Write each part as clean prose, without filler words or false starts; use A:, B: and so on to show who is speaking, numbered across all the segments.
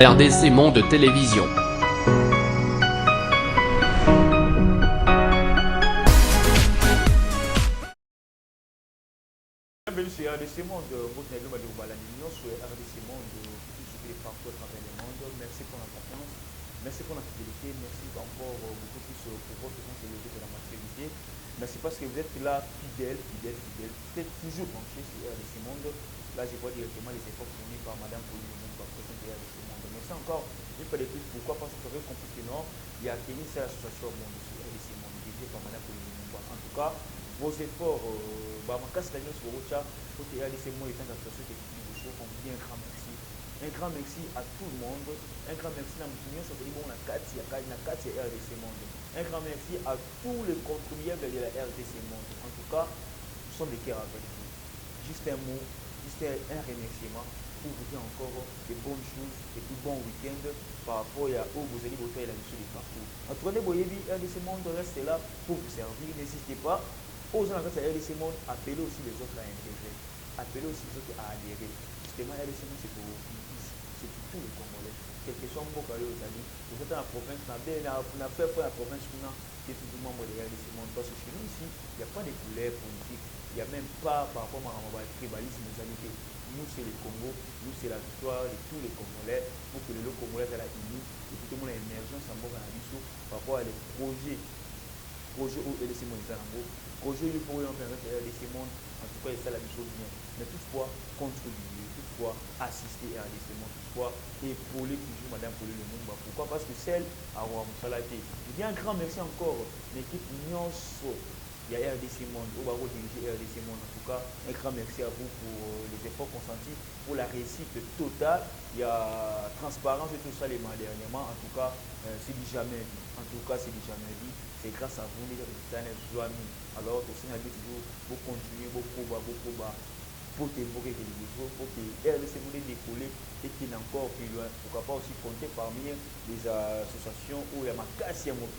A: RDC Monde Télévision.
B: Bienvenue sur RDC Monde, votre négro de Balaninon sur RDC Monde, qui est partout à travers le monde. Merci pour la confiance, merci pour la fidélité, merci encore beaucoup plus pour votre sensibilité de la maturité. Merci parce que vous êtes là fidèle. Vous êtes toujours branché sur RDC Monde. Là, je vois directement les efforts fournis par Madame Pauline Lumumba, présidente de RDC Monde. Merci encore une fois de plus. Pourquoi? Parce que vous avez compris que non, il y a tenu cette association au monde sur RDC Monde, dirigée par Madame Pauline Lumumba. En tout cas, vos efforts, ma casse l'année sur Rocha, pour que RDC Monde est une association qui est toujours, on vous dit un grand merci. Un grand merci à tout le monde. Un grand merci à l'union sur le monde, à RDC Monde. Un grand merci à tous les contribuables de la RDC Monde. En tout cas, nous sommes des cœurs avec vous. Juste un mot, juste un remerciement pour vous dire encore de bonnes choses et de bons week-ends par rapport à où vous allez voter la mission de partout. En tout cas, RDC Monde reste là pour vous servir. N'hésitez pas. Aux gens de RDC Monde, appelez aussi les autres à intégrer. Appelez aussi les autres à adhérer. Justement, RDC Monde, c'est pour tous les Congolais. Quel que soit mon carré aux amis, vous êtes dans la province, on a fait pour la province, on a qui est toujours membre de RDC Monde. Parce que chez nous ici, il n'y a pas de couleur politique. Il n'y a même pas par rapport à ma tribalisme, nous allons dire. Nous, c'est le Congo, nous, c'est la victoire de tous les Congolais. Pour que le Congolais soit uni, et puis tout le monde a émergence en mort par rapport à les projets où RDC Monde est en gros. Projet pour eux, on fait RDC Monde, en tout cas, c'est la mission bien. Mais toutefois, contribuer, toutefois, assister à RDC Monde, toutefois, épauler toujours Madame Pauline Lumumba. Pourquoi? Parce que celle à Rwamoussalaté. Je dis un grand merci encore, l'équipe Nyonso. Il y a RDC Monde, au barreau dirigé RDC Monde. En tout cas, un grand merci à vous pour les efforts consentis, pour la réussite totale. Il y a transparence et tout ça les mois dernièrement. En tout cas, c'est du jamais vu. En tout cas, c'est du jamais vu. C'est grâce à vous, les amis. Alors, aussi, on a toujours pour continuer, pour t'évoquer quelque chose, pour que RDC Monde décoller et qu'il y ait encore plus loin. Pourquoi pas aussi compter parmi les associations où il y a ma casse à mon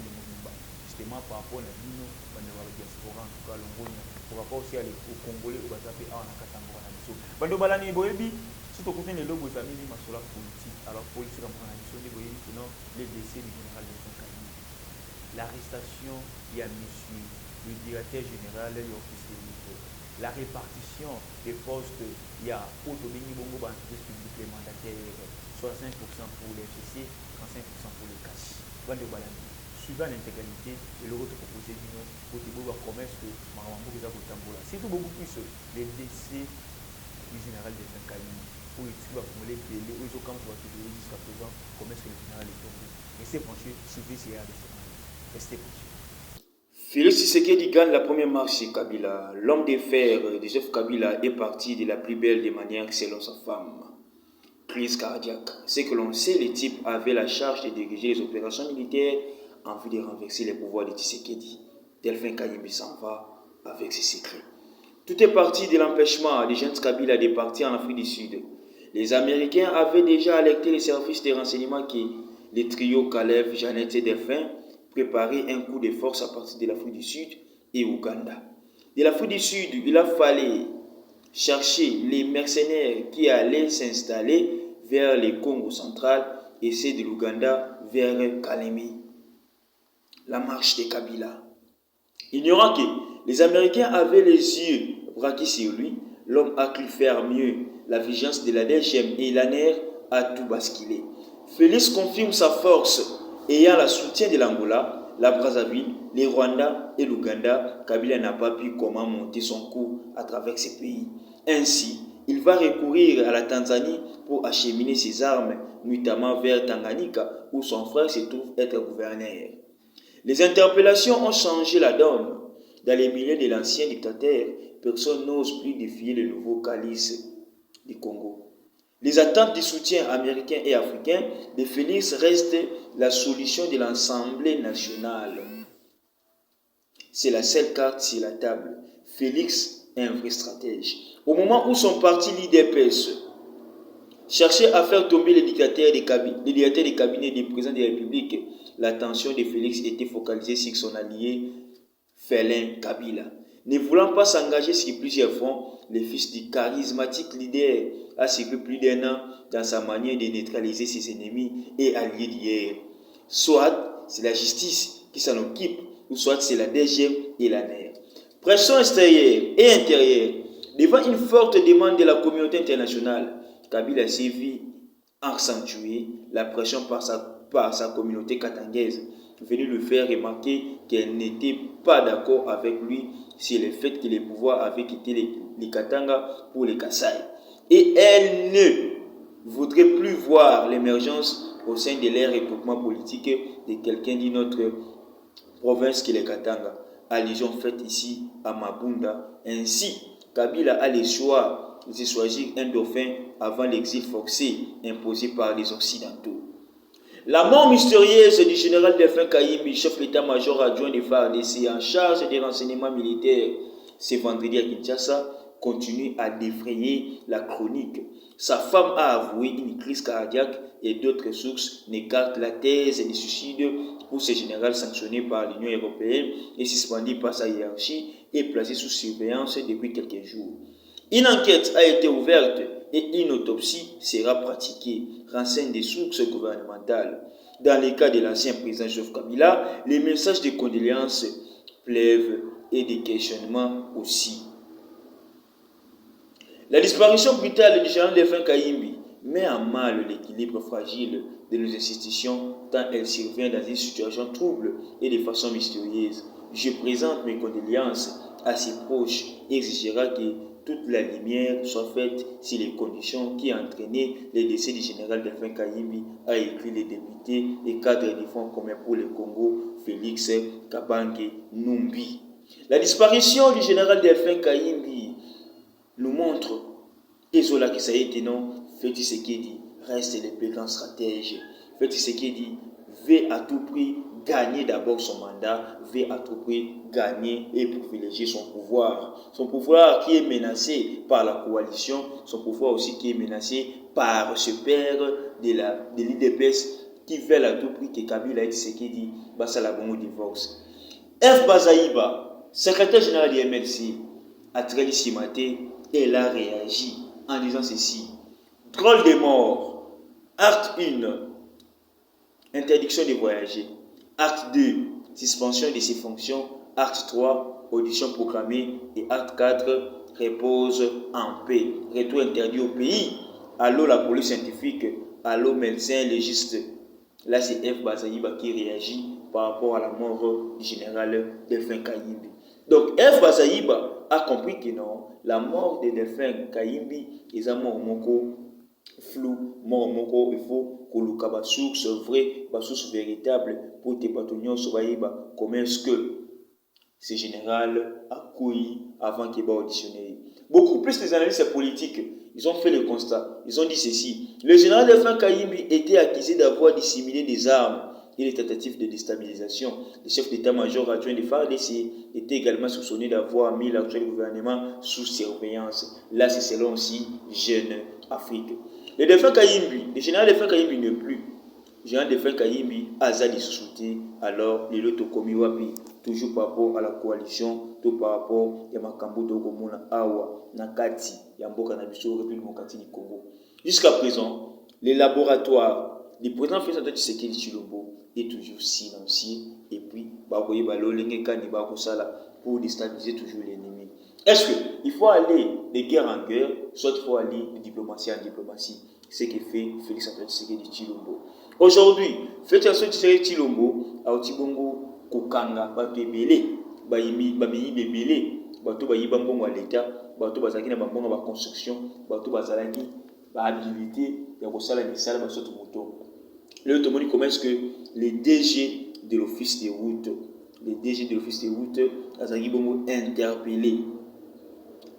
B: justement par rapport à la diaspora, en tout cas, pour rapport aussi aux Congolais, au Bazape, à la Katangora. Bando Balani Boyebi, si tu connais les logos, ça mis sur la politique. Alors, politique, on a dit, sinon, les décès du général de Sankani. L'arrestation, il y a monsieur le directeur général et l'officier. La répartition des postes, il y a Otobini Bongo, entreprise publique, les mandataires, 65% pour les FCC, 35% pour les cash. Bando Balani. Suivant l'intégralité et le retour proposé du nom, pour le commerce que Marambo est à Tambola. C'est tout beaucoup plus les décès du général de Sankani, où il va accumuler les autres camps qui vont toujours jusqu'à présent, commerce que le général est tombé. Restez branchés, suivez ces RDC. Restez branchés.
C: Félix Tshisekedi gagne la première marche chez Kabila. L'homme de fer de Joseph Kabila est parti de la plus belle des manières selon sa femme. Crise cardiaque. C'est que l'on sait, les types avaient la charge de diriger les opérations militaires en vue de renverser les pouvoirs de Tshisekedi. Delphin Kayimbi s'en va avec ses secrets. Tout est parti de l'empêchement des jeunes Kabila de partir en Afrique du Sud. Les Américains avaient déjà alerté les services de renseignement que les trios Kalev, Jeannette et Delphin préparaient un coup de force à partir de l'Afrique du Sud et Ouganda. De l'Afrique du Sud, il a fallu chercher les mercenaires qui allaient s'installer vers le Congo central et ceux de l'Ouganda vers Kalemi. La marche de Kabila. Ignorant que les Américains avaient les yeux braqués sur lui, l'homme a cru faire mieux. La vigilance de la DGM et l'ANR a tout basculé. Félix confirme sa force, ayant le soutien de l'Angola, la Brazzaville, les Rwanda et l'Ouganda. Kabila n'a pas pu comment monter son coup à travers ces pays. Ainsi, il va recourir à la Tanzanie pour acheminer ses armes, notamment vers Tanganyika, où son frère se trouve être gouverneur. Les interpellations ont changé la donne. Dans les milieux de l'ancien dictateur, personne n'ose plus défier le nouveau calice du Congo. Les attentes du soutien américain et africain de Félix restent la solution de l'Assemblée nationale. C'est la seule carte sur la table. Félix est un vrai stratège. Au moment où son parti l'IDPS cherchait à faire tomber les dictateurs des cabinets du président de la République, l'attention de Félix était focalisée sur son allié Félin Kabila. Ne voulant pas s'engager sur plusieurs fronts, le fils du charismatique leader a servi plus d'un an dans sa manière de neutraliser ses ennemis et alliés d'hier. Soit c'est la justice qui s'en occupe, ou soit c'est la DG et la NER. Pression extérieure et intérieure. Devant une forte demande de la communauté internationale, Kabila s'est vu accentuer la pression par sa communauté katangaise, venue lui faire remarquer qu'elle n'était pas d'accord avec lui sur le fait que les pouvoirs avaient quitté les Katanga pour les Kasaï. Et elle ne voudrait plus voir l'émergence au sein de leur regroupement politique de quelqu'un d'une autre province que les Katanga. Allusion faite ici à Mabunda. Ainsi, Kabila a le choix de choisir un dauphin avant l'exil forcé imposé par les Occidentaux. La mort mystérieuse du général Delphin Kayimbi, chef d'état-major adjoint de FARDC en charge des renseignements militaires, ce vendredi à Kinshasa, continue à défrayer la chronique. Sa femme a avoué une crise cardiaque et d'autres sources n'écartent la thèse du suicide pour ce général sanctionné par l'Union européenne et suspendu par sa hiérarchie et placé sous surveillance depuis quelques jours. Une enquête a été ouverte et une autopsie sera pratiquée, renseignent des sources gouvernementales. Dans le cas de l'ancien président Joseph Kabila, les messages de condoléances pleuvent et des questionnements aussi. La disparition brutale du général Delphin Kayimbi met en mal l'équilibre fragile de nos institutions tant elle survient dans une situation trouble et de façon mystérieuse. Je présente mes condoléances à ses proches et exigera que toute la lumière soit faite sur les conditions qui ont entraîné le décès du général Delphin Kayimbi, a écrit le député et cadre du Fonds commun pour le Congo, Félix Kabange Numbi. La disparition du général Delphin Kayimbi nous montre que Zola Kisaïe non, Félix Tshisekedi reste le plus grand stratège. Félix Tshisekedi veut à tout prix gagner d'abord son mandat, veut à tout prix gagner et privilégier son pouvoir. Son pouvoir qui est menacé par la coalition, son pouvoir aussi qui est menacé par ce père de l'IDPS qui veut à tout prix que Kabila et Tshisekedi bassent la bombe divorce. F. Bazaïba, secrétaire général du MLC, a très dit ce matin, elle a réagi en disant ceci. Drôle de mort. Acte 1. Interdiction de voyager. Acte 2. Suspension de ses fonctions. Acte 3. Audition programmée. Et acte 4. Repose en paix. Retour interdit au pays. Allô la police scientifique. Allô médecin légiste. Là c'est F. Bazaïba qui réagit par rapport à la mort du général Delphin Kayimbi. Donc F. Bazaïba a compris que non, la mort de Delphin Kayimbi est un mort moko flou, mort moko, il faut que le cas source vraie, source véritable pour te bâtonnions sobaïba. Comment est-ce que ce général a couillé avant qu'il soit auditionné? Beaucoup plus les analystes politiques, ils ont fait le constat, ils ont dit ceci. Le général Delphin Kayimbi était accusé d'avoir dissimulé des armes et les tentatives de déstabilisation. Le chef d'état-major adjoint de FARDC était également soupçonné d'avoir mis l'actuel gouvernement sous surveillance. Là, c'est selon aussi Jeune Afrique. Le Delphin Kayimbi, le général Delphin Kayimbi n'est plus. Le général Delphin Kayimbi a Zali Souté, alors les loto komi wapi, toujours par rapport à la coalition, tout par rapport à Makambo Dogomona Awa, Nakati, Yamboka Nabiso, République démocratique du Congo. Jusqu'à présent, les laboratoires, le président Félix Antoine Tshisekedi Tshilombo est toujours silencieux et puis pour déstabiliser toujours l'ennemi. Est-ce qu'il faut aller de guerre en guerre, soit il faut aller de diplomatie en diplomatie? C'est ce que fait Félix Antoine Tshisekedi Tshilombo. Aujourd'hui, Félix Antoine Tshisekedi Tshilombo a Otibongo Kokanga Batebele, Bayimi Bebele, Bato Bayiba Mbongo à l'État, Bato Bazaki na Bambongo ba construction, Bato Bazalaki ba habilité ya kosala misala ba soto moto. Le automobile commence que les DG de l'office des routes, Azaki Bongo interpellés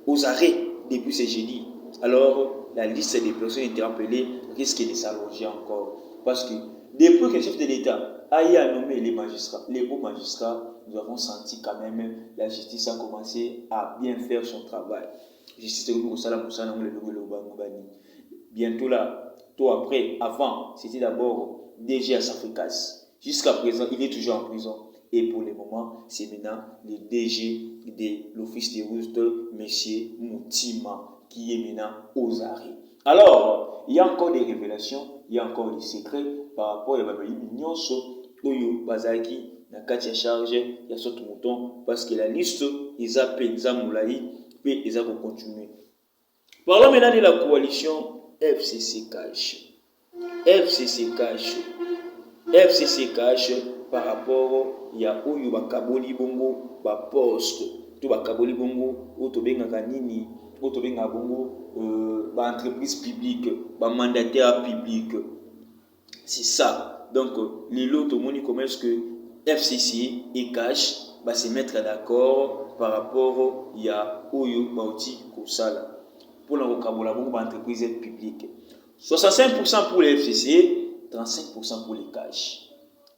C: aux arrêts depuis ce jeudi. Alors, la liste des personnes interpellées risque de s'allonger encore. Parce que depuis que le chef de l'État a nommé les magistrats, les hauts magistrats, nous avons senti quand même la justice a commencé à bien faire son travail. Bientôt là, tout après, avant, c'était d'abord DG à Safricas. Jusqu'à présent, il est toujours en prison. Et pour le moment, c'est maintenant le DG de l'Office des routes, M. Moutima, qui est maintenant aux arrêts. Alors, il y a encore des révélations, il y a encore des secrets par rapport à l'Union Oyo Bazaki, na kati ya charge, il y a ce mouton, parce que la liste, ils appellent Zamoulaï, et ils vont continuer. Parlons maintenant de la coalition FCC Cash. FCC Cash par rapport il y a Oyo Bakaboli Bongo, ba poste, tout Bakaboli Bongo, Otobenga Kanini, Otobenga Bongo, ba entreprise publique, ba mandataire public. C'est ça. Donc, les lots, comment est-ce que FCC et Cash va se mettre d'accord par rapport il y a Oyo Bauti Kosala pour la entreprise publique. 65% pour les FCC, 35% pour les Cash.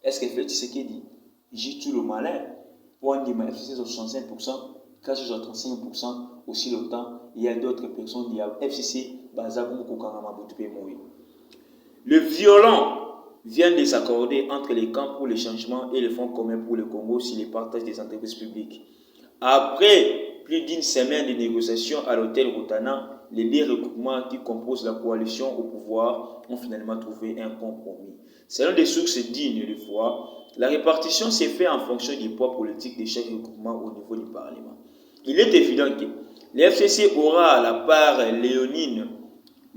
C: Est-ce que FCC qui dit j'ai tout le malin pour en dire FCC 65%, Cash 35%, aussi longtemps il y a d'autres personnes qui ont FCC le violent vient de s'accorder entre les camps pour le changement et le Fonds commun pour le Congo sur le partage des entreprises publiques. Après plus d'une semaine de négociations à l'hôtel Rotana, les deux regroupements qui composent la coalition au pouvoir ont finalement trouvé un compromis. Selon des sources dignes de foi, la répartition s'est faite en fonction du poids politique de chaque regroupement au niveau du Parlement. Il est évident que l'FCC aura à la part léonine.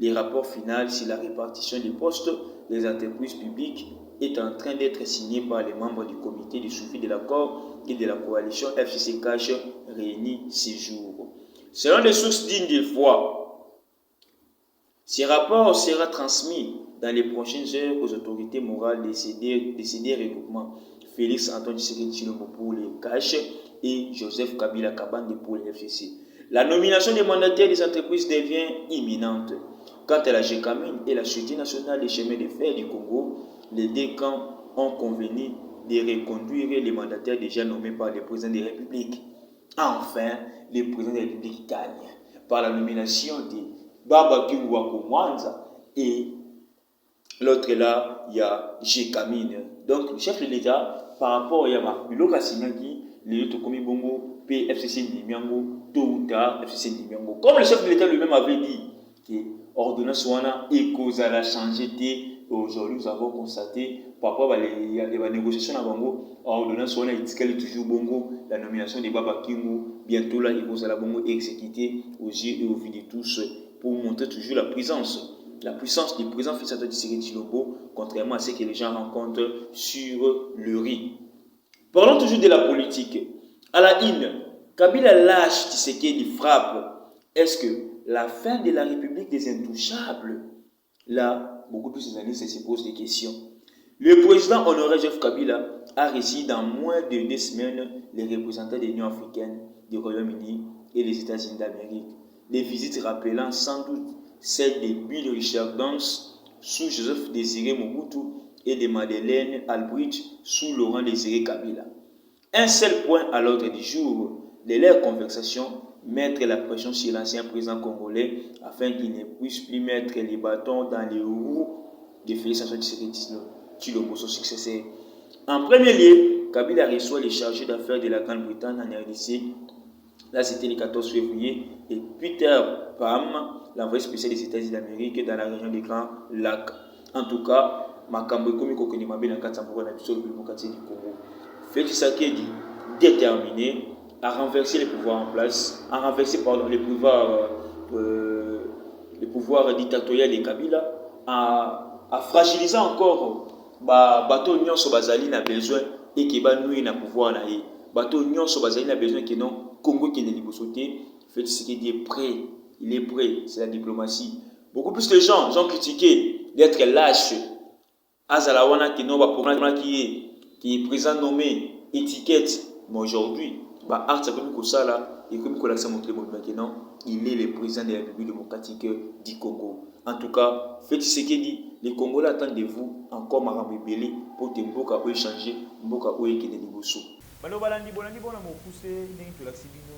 C: Le rapport final sur la répartition des postes des entreprises publiques est en train d'être signé par les membres du comité de suivi de l'accord et de la coalition FCC Cash réunis ces jours. Selon des sources dignes de foi, ce rapport sera transmis dans les prochaines heures aux autorités morales de ces deux regroupements, Félix Antoine Tshisekedi Tshilombo pour les Cash et Joseph Kabila Kabange pour les FCC. La nomination des mandataires des entreprises devient imminente. Quant à la GECAMIN et la Société nationale des chemins de fer du Congo, les deux camps ont convenu de reconduire les mandataires déjà nommés par le président de la République. Enfin, le président de la République gagne par la nomination de Baba Kiwako Mwanza et l'autre là, il y a GECAMIN. Donc, le chef de l'État, par rapport à Yama, Kasinaki, le Tokomi Bongo, PFCC Nimiango, Touta, FCC Nimiango. Comme le chef de l'État lui-même avait dit que ordonnance wana et cause à la changer. Aujourd'hui, nous avons constaté par rapport à les négociations à Bongo, ordonnance wana est toujours Bongo, la nomination de Baba Kingu, bientôt là, il cause à la Bongo exécuté aux yeux et aux vues de tous pour montrer toujours la puissance du président Félix Antoine Tshisekedi Tshilombo, contrairement à ce que les gens rencontrent sur le riz. Parlons toujours de la politique. À la une, Kabila lâche Tshisekedi frappe. Est-ce que la fin de la République des Intouchables, là, beaucoup plus d'analystes se posent des questions. Le président honoré Joseph Kabila a reçu dans moins de 2 semaines les représentants de l'Union africaine, du Royaume-Uni et des États-Unis d'Amérique. Des visites rappelant sans doute celle de Bill Richard Dance sous Joseph Désiré Mobutu et de Madeleine Albright sous Laurent Désiré Kabila. Un seul point à l'ordre du jour de leur conversation, mettre la pression sur l'ancien président congolais afin qu'il ne puisse plus mettre les bâtons dans les roues de Félix Antoine Tshisekedi Tshilombo, son successeur. En premier lieu, Kabila reçoit les chargés d'affaires de la Grande-Bretagne en RDC. Là, c'était le 14 février. Et Peter Pam, l'envoyé spécial des États-Unis d'Amérique dans la région des Grands Lacs. En tout cas, Makambo Komi Kokoni Mabe dans 400 pour la République démocratique du Congo. Félix Tshisekedi déterminé à renverser les pouvoirs en place, à renverser les pouvoirs dictatoriaux de Kabila, à fragiliser encore bateau nyonso bazali na besoin et qui ba nuit na pouvoir na ye. Bateau nyonso bazali na besoin que non Congo qui est libosoté, fait ce qu'il est prêt, il est prêt, c'est la diplomatie. Beaucoup plus de gens ont critiqué d'être lâche. Azalawana qui non va prendre qui est président nommé étiquette, mais aujourd'hui Art comme Kosala et comme Kolaksa montré maintenant, il est le président de la République démocratique du Congo. En tout cas, faites ce qu'il dit, les Congolais attendent de vous encore Marambe Belé pour que Mboka ou échanger, Mboka ou équipe de Liboso.
B: Balo balandi bolandi bona mo pousser ndenge to laxibino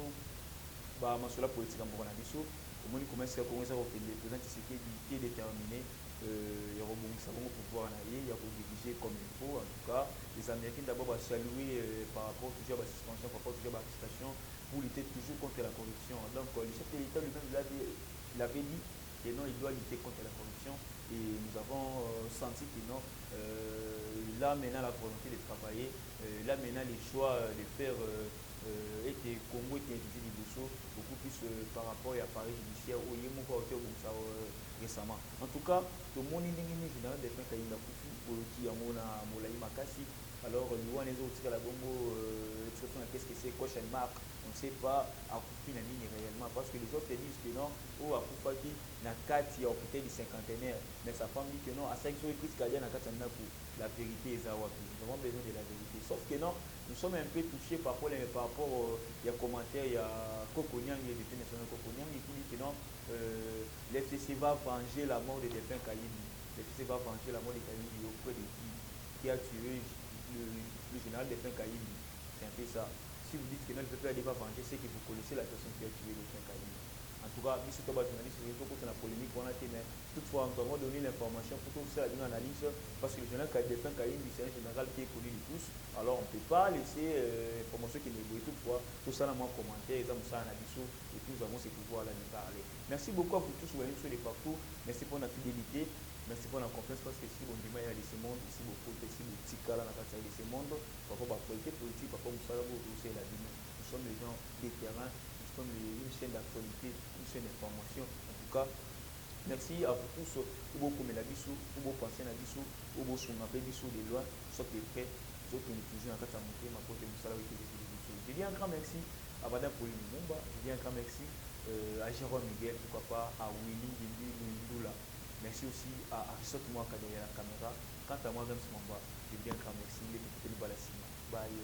B: ba masola politique mbona biso omoni comment c'est comment ça le président Tshisekedi qui est déterminé ya rebondir savons pouvoir en aller, il y a pour diriger comme il faut. En tout cas, les Américains d'abord vont saluer par rapport toujours à la suspension, par rapport toujours à l'arrestation, pour lutter toujours contre la corruption. Donc, le chef de l'État lui-même l'avait dit que non, il doit lutter contre la corruption. Et nous avons senti que non, là maintenant la volonté de travailler, là maintenant les choix de faire était Congo était invité du Bosso, beaucoup plus par rapport à l'appareil judiciaire où il y a mon côté récemment. En tout cas, tout le monde est général des fins qu'il a coupu pour qui a mon Moulaï Makassi. Alors, nous on les autres la bombo, qu'est-ce que c'est, coach and mark, on ne sait pas à couper la ligne réellement parce que les autres disent que non, ou à couper na 4 il y a peut-être du cinquantenaire, mais sa femme dit que non, à 5 jours, Chris Kadia n'a qu'à la vérité est à Wapi. Nous avons besoin de la vérité. Sauf que non, nous sommes un peu touchés par rapport il y a commentaire, il y a Kokonyang, il y a des national Kokonyang, il dit que non, l'FCC va venger la mort de Delphin Kayibi. L'FCC va venger la mort de Kayibi auprès de qui a tué le général Delphin Kayibi. C'est un peu ça. Si vous dites que non, le peuple n'a pas venger, c'est que vous connaissez la personne qui a tué Delphin Kayibi. En tout cas, si c'est journaliste, il faut que la polémique, on a été, mais toutefois, nous avons donné l'information pour tout ça, une analyse, parce que le général Delphin Kayibi, c'est un général qui est connu de tous. Alors, on ne peut pas laisser l'information qui est négociée. Toutefois, tout ça, dans mon commentaire, ça, nous et nous avons ce pouvoir-là de parler. Merci beaucoup à vous tous, vous sur les parcours. Merci pour notre fidélité. Merci pour la confiance, parce que si on dit il y a ce monde, ici, beaucoup de ici, le petit cas là, dans ce monde, par rapport à la qualité politique, par rapport à la vie. Nous sommes les gens des terrains. Comme une chaîne d'actualité, une chaîne d'information. En tout cas, merci à vous tous. Ou beaucoup mais la bisou, ou beaucoup penser la bisou, ou beaucoup sur ma bisou des lois, soit les prêts, soit que nous toujours en train de monter ma côté de Moussala avec les bisous. Je dis un grand merci à Madame Pauline Lumumba, je dis un grand merci à Jérôme Miguel, pourquoi pas à Willy Gindi Lula. Merci aussi à Aristote Mouaka derrière la caméra. Quant à moi, même ce moment, je dis un grand merci. Il est peut-être le balasima. Bye.